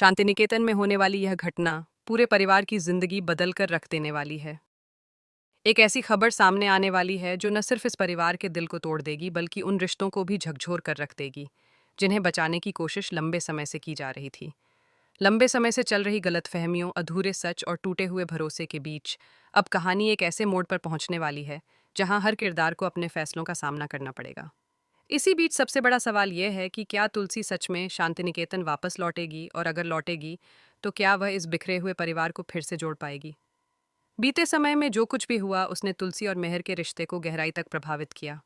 शांतिनिकेतन में होने वाली यह घटना पूरे परिवार की जिंदगी बदल कर रख देने वाली है। एक ऐसी खबर सामने आने वाली है जो न सिर्फ इस परिवार के दिल को तोड़ देगी बल्कि उन रिश्तों को भी झकझोर कर रख देगी जिन्हें बचाने की कोशिश लंबे समय से की जा रही थी। लंबे समय से चल रही गलतफहमियों, अधूरे सच और टूटे हुए भरोसे के बीच अब कहानी एक ऐसे मोड़ पर पहुंचने वाली है जहां हर किरदार को अपने फैसलों का सामना करना पड़ेगा। इसी बीच सबसे बड़ा सवाल यह है कि क्या तुलसी सच में शांतिनिकेतन वापस लौटेगी, और अगर लौटेगी तो क्या वह इस बिखरे हुए परिवार को फिर से जोड़ पाएगी। बीते समय में जो कुछ भी हुआ उसने तुलसी और मेहर के रिश्ते को गहराई तक प्रभावित किया।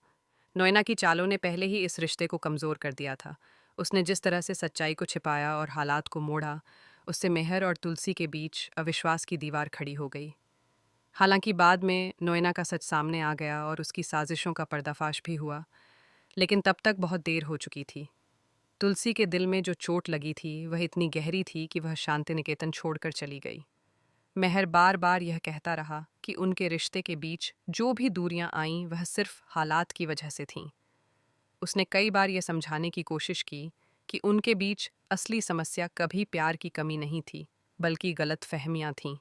नोएना की चालों ने पहले ही इस रिश्ते को कमजोर कर दिया था। उसने जिस तरह से सच्चाई को छिपाया और हालात को मोड़ा, उससे मेहर और तुलसी के बीच अविश्वास की दीवार खड़ी हो गई। हालांकि बाद में नोएना का सच सामने आ गया और उसकी साजिशों का पर्दाफाश भी हुआ, लेकिन तब तक बहुत देर हो चुकी थी। तुलसी के दिल में जो चोट लगी थी वह इतनी गहरी थी कि वह शांति निकेतन छोड़कर चली गई। मेहर बार बार यह कहता रहा कि उनके रिश्ते के बीच जो भी दूरियां आईं वह सिर्फ हालात की वजह से थीं। उसने कई बार यह समझाने की कोशिश की कि उनके बीच असली समस्या कभी प्यार की कमी नहीं थी बल्कि गलत फहमियाँ थीं।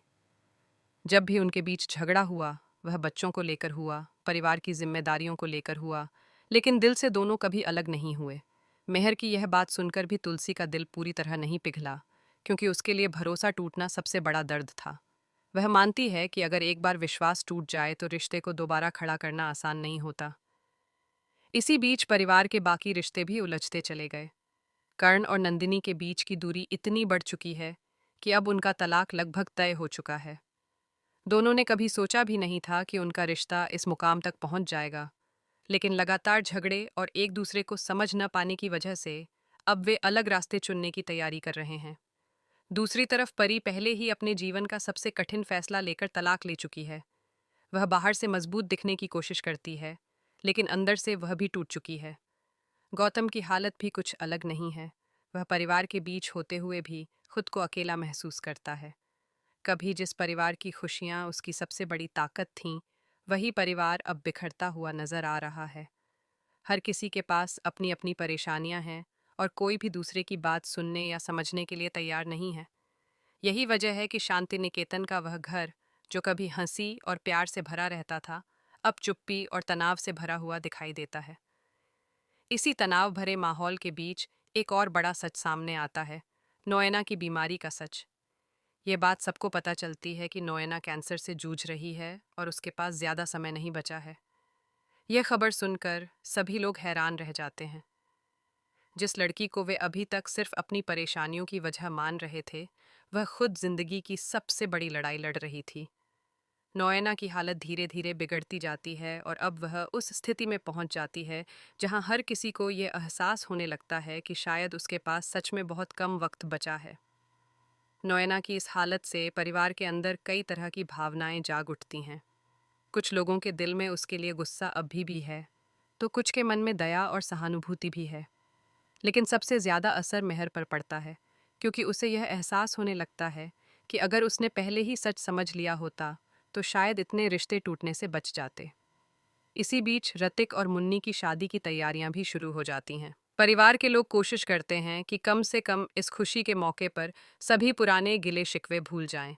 जब भी उनके बीच झगड़ा हुआ वह बच्चों को लेकर हुआ, परिवार की जिम्मेदारियों को लेकर हुआ, लेकिन दिल से दोनों कभी अलग नहीं हुए। मेहर की यह बात सुनकर भी तुलसी का दिल पूरी तरह नहीं पिघला, क्योंकि उसके लिए भरोसा टूटना सबसे बड़ा दर्द था। वह मानती है कि अगर एक बार विश्वास टूट जाए तो रिश्ते को दोबारा खड़ा करना आसान नहीं होता। इसी बीच परिवार के बाकी रिश्ते भी उलझते चले गए। कर्ण और नंदिनी के बीच की दूरी इतनी बढ़ चुकी है कि अब उनका तलाक लगभग तय हो चुका है। दोनों ने कभी सोचा भी नहीं था कि उनका रिश्ता इस मुकाम तक पहुंच जाएगा, लेकिन लगातार झगड़े और एक दूसरे को समझ न पाने की वजह से अब वे अलग रास्ते चुनने की तैयारी कर रहे हैं। दूसरी तरफ परी पहले ही अपने जीवन का सबसे कठिन फैसला लेकर तलाक ले चुकी है। वह बाहर से मजबूत दिखने की कोशिश करती है, लेकिन अंदर से वह भी टूट चुकी है। गौतम की हालत भी कुछ अलग नहीं है। वह परिवार के बीच होते हुए भी खुद को अकेला महसूस करता है। कभी जिस परिवार की खुशियां उसकी सबसे बड़ी ताकत थीं, वही परिवार अब बिखरता हुआ नजर आ रहा है। हर किसी के पास अपनी अपनी परेशानियां हैं और कोई भी दूसरे की बात सुनने या समझने के लिए तैयार नहीं है। यही वजह है कि शांति निकेतन का वह घर, जो कभी हंसी और प्यार से भरा रहता था, अब चुप्पी और तनाव से भरा हुआ दिखाई देता है। इसी तनाव भरे माहौल के बीच एक और बड़ा सच सामने आता है, नोएना की बीमारी का सच। ये बात सबको पता चलती है कि नोएना कैंसर से जूझ रही है और उसके पास ज़्यादा समय नहीं बचा है। यह खबर सुनकर सभी लोग हैरान रह जाते हैं। जिस लड़की को वे अभी तक सिर्फ अपनी परेशानियों की वजह मान रहे थे, वह खुद जिंदगी की सबसे बड़ी लड़ाई लड़ रही थी। नोएना की हालत धीरे धीरे बिगड़ती जाती है और अब वह उस स्थिति में पहुंच जाती है जहां हर किसी को ये एहसास होने लगता है कि शायद उसके पास सच में बहुत कम वक्त बचा है। नोएना की इस हालत से परिवार के अंदर कई तरह की भावनाएं जाग उठती हैं। कुछ लोगों के दिल में उसके लिए गुस्सा अभी भी है, तो कुछ के मन में दया और सहानुभूति भी है। लेकिन सबसे ज़्यादा असर मेहर पर पड़ता है, क्योंकि उसे यह एहसास होने लगता है कि अगर उसने पहले ही सच समझ लिया होता तो शायद इतने रिश्ते टूटने से बच जाते। इसी बीच रतिक और मुन्नी की शादी की तैयारियां भी शुरू हो जाती हैं। परिवार के लोग कोशिश करते हैं कि कम से कम इस खुशी के मौके पर सभी पुराने गिले शिकवे भूल जाएं।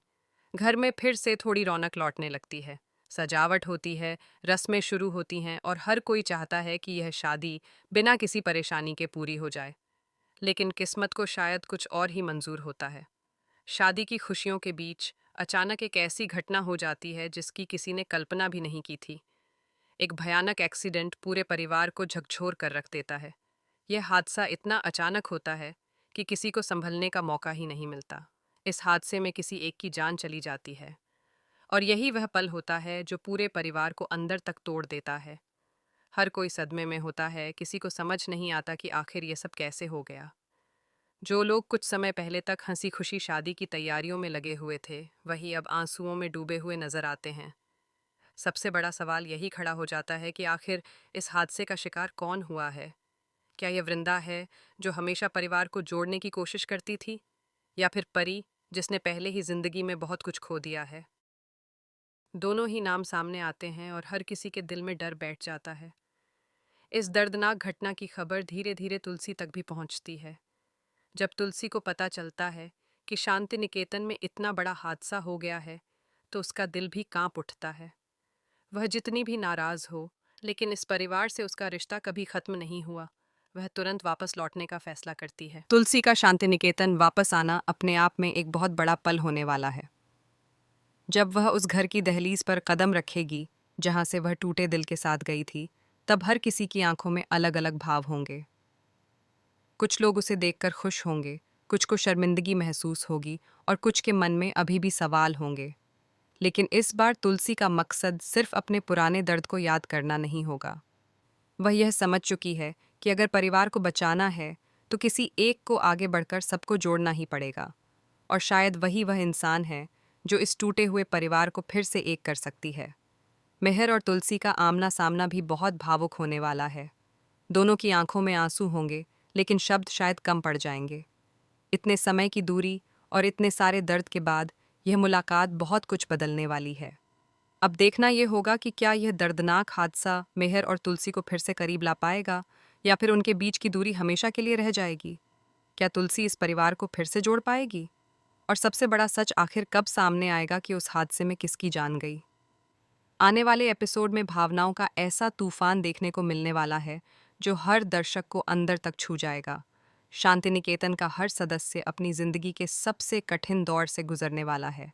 घर में फिर से थोड़ी रौनक लौटने लगती है। सजावट होती है, रस्में शुरू होती हैं और हर कोई चाहता है कि यह शादी बिना किसी परेशानी के पूरी हो जाए। लेकिन किस्मत को शायद कुछ और ही मंजूर होता है। शादी की खुशियों के बीच अचानक एक ऐसी घटना हो जाती है जिसकी किसी ने कल्पना भी नहीं की थी। एक भयानक एक्सीडेंट पूरे परिवार को झकझोर कर रख देता है। यह हादसा इतना अचानक होता है कि किसी को संभलने का मौका ही नहीं मिलता। इस हादसे में किसी एक की जान चली जाती है और यही वह पल होता है जो पूरे परिवार को अंदर तक तोड़ देता है। हर कोई सदमे में होता है, किसी को समझ नहीं आता कि आखिर ये सब कैसे हो गया। जो लोग कुछ समय पहले तक हंसी खुशी शादी की तैयारियों में लगे हुए थे, वही अब आंसुओं में डूबे हुए नजर आते हैं। सबसे बड़ा सवाल यही खड़ा हो जाता है कि आखिर इस हादसे का शिकार कौन हुआ है। क्या यह वृंदा है, जो हमेशा परिवार को जोड़ने की कोशिश करती थी, या फिर परी, जिसने पहले ही जिंदगी में बहुत कुछ खो दिया है। दोनों ही नाम सामने आते हैं और हर किसी के दिल में डर बैठ जाता है। इस दर्दनाक घटना की खबर धीरे धीरे तुलसी तक भी पहुंचती है। जब तुलसी को पता चलता है कि शांति निकेतन में इतना बड़ा हादसा हो गया है तो उसका दिल भी कांप उठता है। वह जितनी भी नाराज हो, लेकिन इस परिवार से उसका रिश्ता कभी खत्म नहीं हुआ। वह तुरंत वापस लौटने का फैसला करती है। तुलसी का शांति निकेतन वापस आना अपने आप में एक बहुत बड़ा पल होने वाला है। जब वह उस घर की दहलीज पर कदम रखेगी जहां से वह टूटे दिल के साथ गई थी, तब हर किसी की आंखों में अलग अलग भाव होंगे। कुछ लोग उसे देखकर खुश होंगे, कुछ को शर्मिंदगी महसूस होगी और कुछ के मन में अभी भी सवाल होंगे। लेकिन इस बार तुलसी का मकसद सिर्फ अपने पुराने दर्द को याद करना नहीं होगा। वह यह समझ चुकी है कि अगर परिवार को बचाना है तो किसी एक को आगे बढ़कर सबको जोड़ना ही पड़ेगा। और शायद वही वह इंसान है जो इस टूटे हुए परिवार को फिर से एक कर सकती है। मेहर और तुलसी का आमना सामना भी बहुत भावुक होने वाला है। दोनों की आंखों में आंसू होंगे, लेकिन शब्द शायद कम पड़ जाएंगे। इतने समय की दूरी और इतने सारे दर्द के बाद यह मुलाकात बहुत कुछ बदलने वाली है। अब देखना यह होगा कि क्या यह दर्दनाक हादसा मेहर और तुलसी को फिर से करीब ला पाएगा या फिर उनके बीच की दूरी हमेशा के लिए रह जाएगी। क्या तुलसी इस परिवार को फिर से जोड़ पाएगी? और सबसे बड़ा सच आखिर कब सामने आएगा कि उस हादसे में किसकी जान गई? आने वाले एपिसोड में भावनाओं का ऐसा तूफान देखने को मिलने वाला है जो हर दर्शक को अंदर तक छू जाएगा। शांति निकेतन का हर सदस्य अपनी जिंदगी के सबसे कठिन दौर से गुजरने वाला है,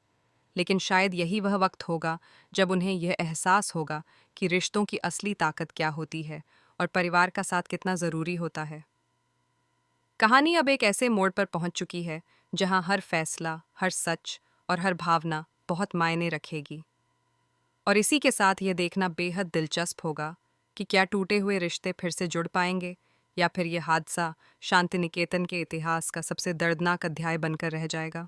लेकिन शायद यही वह वक्त होगा जब उन्हें यह एहसास होगा कि रिश्तों की असली ताकत क्या होती है और परिवार का साथ कितना ज़रूरी होता है। कहानी अब एक ऐसे मोड़ पर पहुंच चुकी है जहां हर फैसला, हर सच और हर भावना बहुत मायने रखेगी। और इसी के साथ यह देखना बेहद दिलचस्प होगा कि क्या टूटे हुए रिश्ते फिर से जुड़ पाएंगे या फिर यह हादसा शांति निकेतन के इतिहास का सबसे दर्दनाक अध्याय बनकर रह जाएगा।